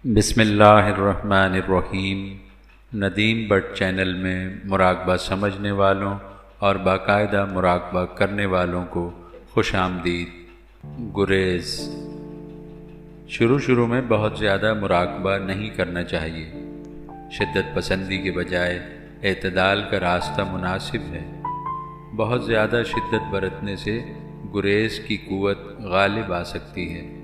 بسم اللہ الرحمن الرحیم۔ ندیم بٹ چینل میں مراقبہ سمجھنے والوں اور باقاعدہ مراقبہ کرنے والوں کو خوش آمدید۔ گریز۔ شروع میں بہت زیادہ مراقبہ نہیں کرنا چاہیے۔ شدت پسندی کے بجائے اعتدال کا راستہ مناسب ہے۔ بہت زیادہ شدت برتنے سے گریز کی قوت غالب آ سکتی ہے۔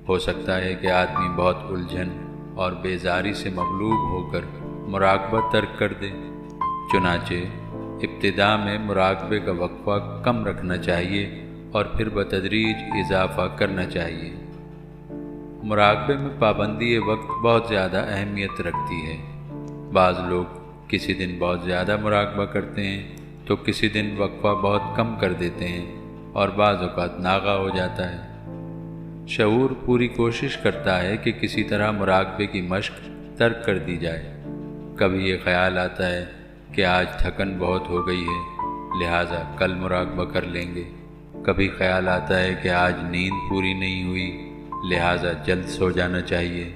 ہو سکتا ہے کہ آدمی بہت الجھن اور بیزاری سے مغلوب ہو کر مراقبہ ترک کر دے۔ چنانچہ ابتدا میں مراقبے کا وقفہ کم رکھنا چاہیے اور پھر بتدریج اضافہ کرنا چاہیے۔ مراقبے میں پابندی وقت بہت زیادہ اہمیت رکھتی ہے۔ بعض لوگ کسی دن بہت زیادہ مراقبہ کرتے ہیں تو کسی دن وقفہ بہت کم کر دیتے ہیں اور بعض اوقات ناغہ ہو جاتا ہے۔ شعور پوری کوشش کرتا ہے کہ کسی طرح مراقبے کی مشق ترک کر دی جائے۔ کبھی یہ خیال آتا ہے کہ آج تھکن بہت ہو گئی ہے لہٰذا کل مراقبہ کر لیں گے۔ کبھی خیال آتا ہے کہ آج نیند پوری نہیں ہوئی لہٰذا جلد سو جانا چاہیے۔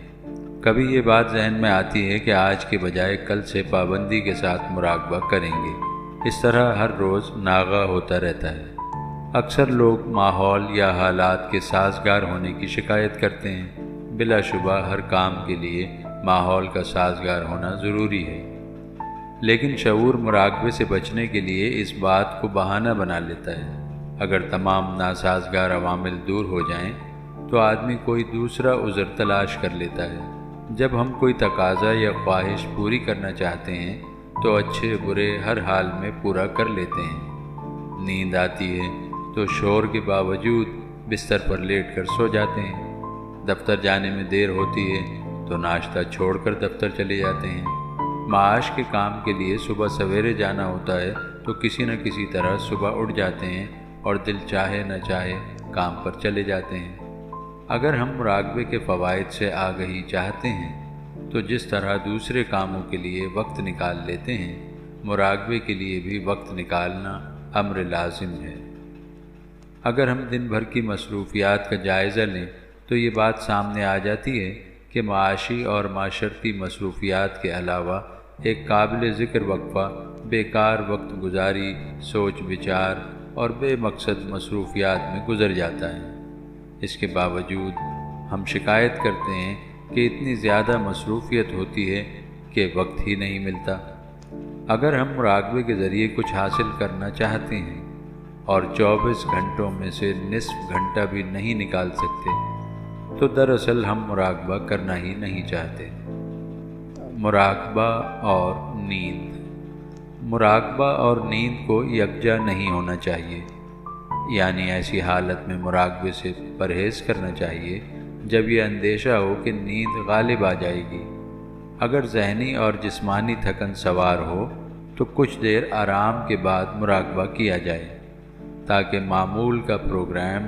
کبھی یہ بات ذہن میں آتی ہے کہ آج کے بجائے کل سے پابندی کے ساتھ مراقبہ کریں گے۔ اس طرح ہر روز ناغہ ہوتا رہتا ہے۔ اکثر لوگ ماحول یا حالات کے سازگار ہونے کی شکایت کرتے ہیں۔ بلا شبہ ہر کام کے لیے ماحول کا سازگار ہونا ضروری ہے، لیکن شعور مراقبے سے بچنے کے لیے اس بات کو بہانہ بنا لیتا ہے۔ اگر تمام ناسازگار عوامل دور ہو جائیں تو آدمی کوئی دوسرا عذر تلاش کر لیتا ہے۔ جب ہم کوئی تقاضا یا خواہش پوری کرنا چاہتے ہیں تو اچھے برے ہر حال میں پورا کر لیتے ہیں۔ نیند آتی ہے تو شور کے باوجود بستر پر لیٹ کر سو جاتے ہیں۔ دفتر جانے میں دیر ہوتی ہے تو ناشتہ چھوڑ کر دفتر چلے جاتے ہیں۔ معاش کے کام کے لیے صبح سویرے جانا ہوتا ہے تو کسی نہ کسی طرح صبح اٹھ جاتے ہیں اور دل چاہے نہ چاہے کام پر چلے جاتے ہیں۔ اگر ہم مراقبے کے فوائد سے آگہی چاہتے ہیں تو جس طرح دوسرے کاموں کے لیے وقت نکال لیتے ہیں، مراقبے کے لیے بھی وقت نکالنا امر لازم ہے۔ اگر ہم دن بھر کی مصروفیات کا جائزہ لیں تو یہ بات سامنے آ جاتی ہے کہ معاشی اور معاشرتی مصروفیات کے علاوہ ایک قابل ذکر وقفہ بیکار وقت گزاری، سوچ بچار اور بے مقصد مصروفیات میں گزر جاتا ہے۔ اس کے باوجود ہم شکایت کرتے ہیں کہ اتنی زیادہ مصروفیت ہوتی ہے کہ وقت ہی نہیں ملتا۔ اگر ہم مراقبے کے ذریعے کچھ حاصل کرنا چاہتے ہیں اور 24 گھنٹوں میں سے نصف گھنٹہ بھی نہیں نکال سکتے تو دراصل ہم مراقبہ کرنا ہی نہیں چاہتے۔ مراقبہ اور نیند۔ مراقبہ اور نیند کو یکجا نہیں ہونا چاہیے، یعنی ایسی حالت میں مراقبے سے پرہیز کرنا چاہیے جب یہ اندیشہ ہو کہ نیند غالب آ جائے گی۔ اگر ذہنی اور جسمانی تھکن سوار ہو تو کچھ دیر آرام کے بعد مراقبہ کیا جائے تاکہ معمول کا پروگرام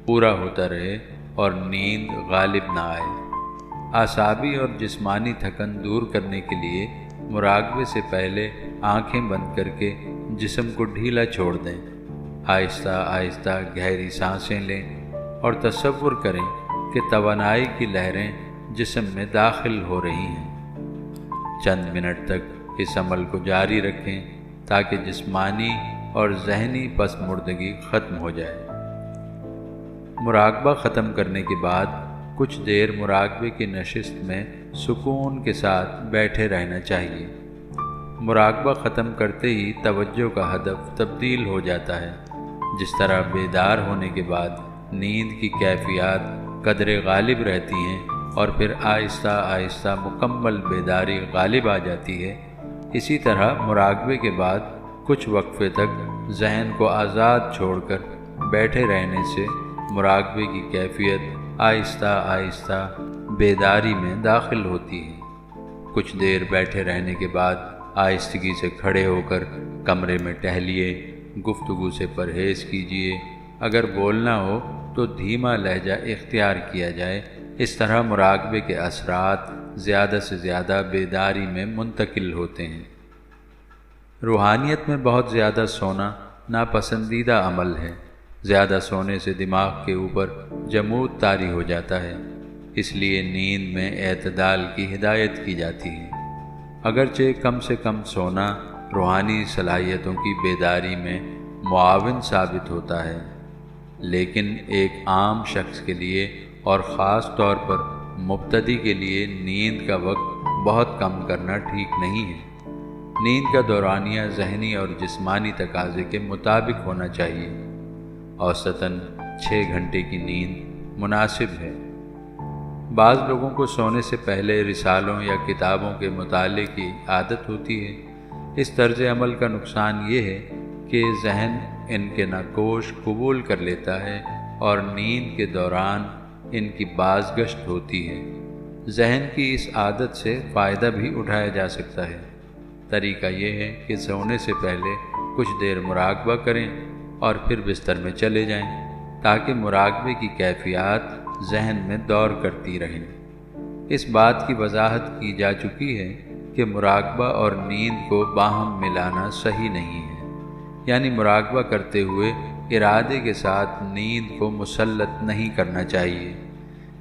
پورا ہوتا رہے اور نیند غالب نہ آئے۔ اعصابی اور جسمانی تھکن دور کرنے کے لیے مراقبے سے پہلے آنکھیں بند کر کے جسم کو ڈھیلا چھوڑ دیں۔ آہستہ آہستہ گہری سانسیں لیں اور تصور کریں کہ توانائی کی لہریں جسم میں داخل ہو رہی ہیں۔ چند منٹ تک اس عمل کو جاری رکھیں تاکہ جسمانی اور ذہنی پس مردگی ختم ہو جائے۔ مراقبہ ختم کرنے کے بعد کچھ دیر مراقبے کی نشست میں سکون کے ساتھ بیٹھے رہنا چاہیے۔ مراقبہ ختم کرتے ہی توجہ کا ہدف تبدیل ہو جاتا ہے۔ جس طرح بیدار ہونے کے بعد نیند کی کیفیات قدرے غالب رہتی ہیں اور پھر آہستہ آہستہ مکمل بیداری غالب آ جاتی ہے، اسی طرح مراقبے کے بعد کچھ وقفے تک ذہن کو آزاد چھوڑ کر بیٹھے رہنے سے مراقبے کی کیفیت آہستہ آہستہ بیداری میں داخل ہوتی ہے۔ کچھ دیر بیٹھے رہنے کے بعد آہستگی سے کھڑے ہو کر کمرے میں ٹہلیے، گفتگو سے پرہیز کیجیے۔ اگر بولنا ہو تو دھیما لہجہ اختیار کیا جائے۔ اس طرح مراقبے کے اثرات زیادہ سے زیادہ بیداری میں منتقل ہوتے ہیں۔ روحانیت میں بہت زیادہ سونا ناپسندیدہ عمل ہے۔ زیادہ سونے سے دماغ کے اوپر جمود طاری ہو جاتا ہے۔ اس لیے نیند میں اعتدال کی ہدایت کی جاتی ہے۔ اگرچہ کم سے کم سونا روحانی صلاحیتوں کی بیداری میں معاون ثابت ہوتا ہے، لیکن ایک عام شخص کے لیے اور خاص طور پر مبتدی کے لیے نیند کا وقت بہت کم کرنا ٹھیک نہیں ہے۔ نیند کا دورانیہ ذہنی اور جسمانی تقاضے کے مطابق ہونا چاہیے۔ اوسطاً 6 گھنٹے کی نیند مناسب ہے۔ بعض لوگوں کو سونے سے پہلے رسالوں یا کتابوں کے مطالعے کی عادت ہوتی ہے۔ اس طرز عمل کا نقصان یہ ہے کہ ذہن ان کے ناگوش قبول کر لیتا ہے اور نیند کے دوران ان کی بازگشت ہوتی ہے۔ ذہن کی اس عادت سے فائدہ بھی اٹھایا جا سکتا ہے۔ طریقہ یہ ہے کہ سونے سے پہلے کچھ دیر مراقبہ کریں اور پھر بستر میں چلے جائیں، تاکہ مراقبے کی کیفیات ذہن میں دور کرتی رہیں۔ اس بات کی وضاحت کی جا چکی ہے کہ مراقبہ اور نیند کو باہم ملانا صحیح نہیں ہے، یعنی مراقبہ کرتے ہوئے ارادے کے ساتھ نیند کو مسلط نہیں کرنا چاہیے۔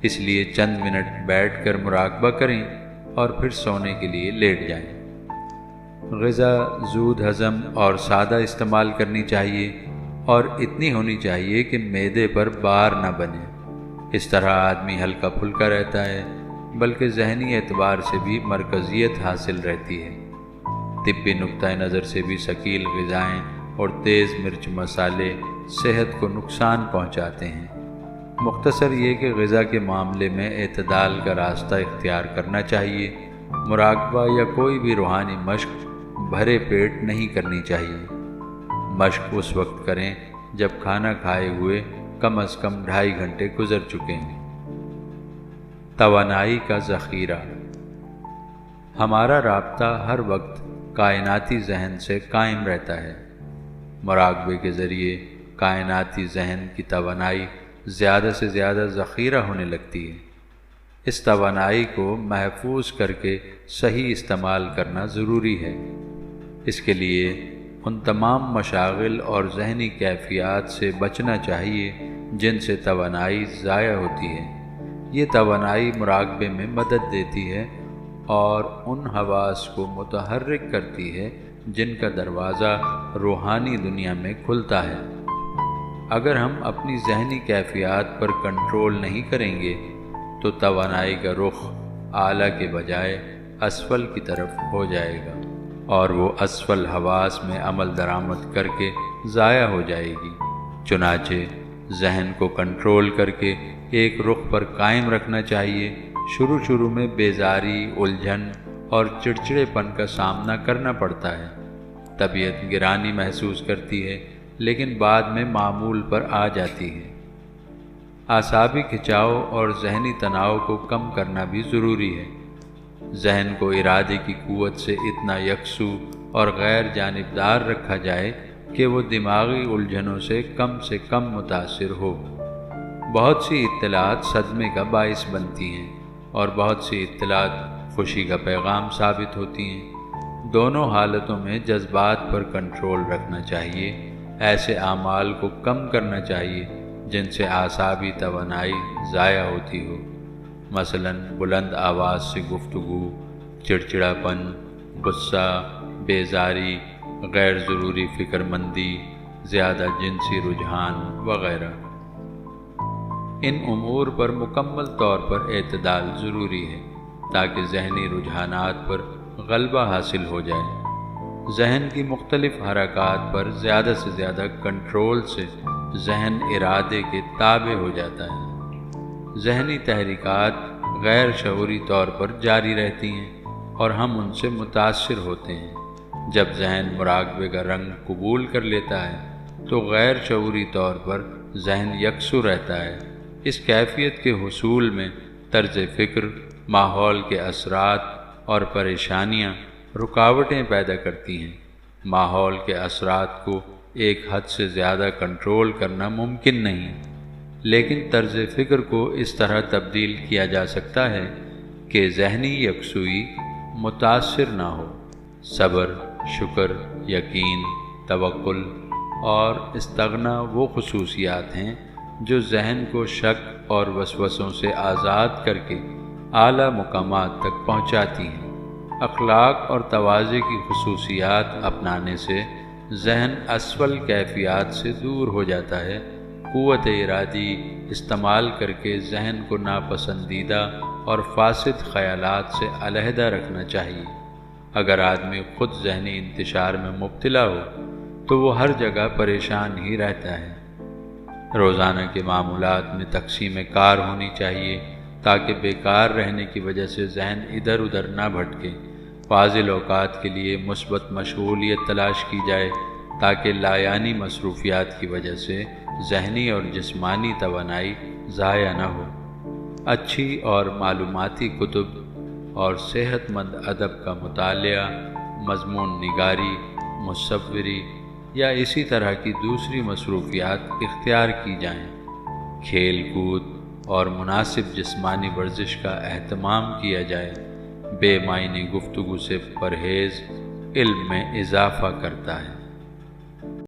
اس لیے چند منٹ بیٹھ کر مراقبہ کریں اور پھر سونے کے لیے لیٹ جائیں۔ غذا زود ہضم اور سادہ استعمال کرنی چاہیے اور اتنی ہونی چاہیے کہ معدے پر بار نہ بنے۔ اس طرح آدمی ہلکا پھلکا رہتا ہے، بلکہ ذہنی اعتبار سے بھی مرکزیت حاصل رہتی ہے۔ طبی نقطہ نظر سے بھی ثقیل غذائیں اور تیز مرچ مسالے صحت کو نقصان پہنچاتے ہیں۔ مختصر یہ کہ غذا کے معاملے میں اعتدال کا راستہ اختیار کرنا چاہیے۔ مراقبہ یا کوئی بھی روحانی مشق بھرے پیٹ نہیں کرنی چاہیے۔ مشق اس وقت کریں جب کھانا کھائے ہوئے کم از کم 2.5 گھنٹے گزر چکے ہیں۔ توانائی کا ذخیرہ۔ ہمارا رابطہ ہر وقت کائناتی ذہن سے قائم رہتا ہے۔ مراقبے کے ذریعے کائناتی ذہن کی توانائی زیادہ سے زیادہ ذخیرہ ہونے لگتی ہے۔ اس توانائی کو محفوظ کر کے صحیح استعمال کرنا ضروری ہے۔ اس کے لیے ان تمام مشاغل اور ذہنی کیفیات سے بچنا چاہیے جن سے توانائی ضائع ہوتی ہے۔ یہ توانائی مراقبے میں مدد دیتی ہے اور ان حواس کو متحرک کرتی ہے جن کا دروازہ روحانی دنیا میں کھلتا ہے۔ اگر ہم اپنی ذہنی کیفیات پر کنٹرول نہیں کریں گے تو توانائی کا رخ اعلیٰ کے بجائے اسفل کی طرف ہو جائے گا اور وہ اسفل حواس میں عمل درآمد کر کے ضائع ہو جائے گی۔ چنانچہ ذہن کو کنٹرول کر کے ایک رخ پر قائم رکھنا چاہیے۔ شروع میں بیزاری، الجھن اور چڑچڑے پن کا سامنا کرنا پڑتا ہے۔ طبیعت گرانی محسوس کرتی ہے، لیکن بعد میں معمول پر آ جاتی ہے۔ اعصابی کھچاؤ اور ذہنی تناؤ کو کم کرنا بھی ضروری ہے۔ ذہن کو ارادے کی قوت سے اتنا یکسو اور غیر جانبدار رکھا جائے کہ وہ دماغی الجھنوں سے کم متاثر ہو۔ بہت سی اطلاعات صدمے کا باعث بنتی ہیں اور بہت سی اطلاعات خوشی کا پیغام ثابت ہوتی ہیں۔ دونوں حالتوں میں جذبات پر کنٹرول رکھنا چاہیے۔ ایسے اعمال کو کم کرنا چاہیے جن سے اعصابی توانائی ضائع ہوتی ہو، مثلاً بلند آواز سے گفتگو، چڑچڑاپن، غصہ، بیزاری، غیر ضروری فکر مندی، زیادہ جنسی رجحان وغیرہ۔ ان امور پر مکمل طور پر اعتدال ضروری ہے تاکہ ذہنی رجحانات پر غلبہ حاصل ہو جائے۔ ذہن کی مختلف حرکات پر زیادہ سے زیادہ کنٹرول سے ذہن ارادے کے تابع ہو جاتا ہے۔ ذہنی تحریکات غیر شعوری طور پر جاری رہتی ہیں اور ہم ان سے متاثر ہوتے ہیں۔ جب ذہن مراقبے کا رنگ قبول کر لیتا ہے تو غیر شعوری طور پر ذہن یکسو رہتا ہے۔ اس کیفیت کے حصول میں طرز فکر، ماحول کے اثرات اور پریشانیاں رکاوٹیں پیدا کرتی ہیں۔ ماحول کے اثرات کو ایک حد سے زیادہ کنٹرول کرنا ممکن نہیں، لیکن طرز فکر کو اس طرح تبدیل کیا جا سکتا ہے کہ ذہنی یکسوئی متاثر نہ ہو۔ صبر، شکر، یقین، توکل اور استغنا وہ خصوصیات ہیں جو ذہن کو شک، اور وسوسوں سے آزاد کر کے اعلیٰ مقامات تک پہنچاتی ہیں۔ اخلاق اور تواضع کی خصوصیات اپنانے سے ذہن اسفل کیفیات سے دور ہو جاتا ہے۔ قوت ارادی استعمال کر کے ذہن کو ناپسندیدہ اور فاسد خیالات سے علیحدہ رکھنا چاہیے۔ اگر آدمی خود ذہنی انتشار میں مبتلا ہو تو وہ ہر جگہ پریشان ہی رہتا ہے۔ روزانہ کے معمولات میں تقسیم کار ہونی چاہیے تاکہ بیکار رہنے کی وجہ سے ذہن ادھر ادھر نہ بھٹکے۔ فاضل اوقات کے لیے مثبت مشغولیت تلاش کی جائے تاکہ لایانی مصروفیات کی وجہ سے ذہنی اور جسمانی توانائی ضائع نہ ہو۔ اچھی اور معلوماتی کتب اور صحت مند ادب کا مطالعہ، مضمون نگاری، مصوری یا اسی طرح کی دوسری مصروفیات اختیار کی جائیں۔ کھیل کود اور مناسب جسمانی ورزش کا اہتمام کیا جائے۔ بے معنی گفتگو سے پرہیز علم میں اضافہ کرتا ہے۔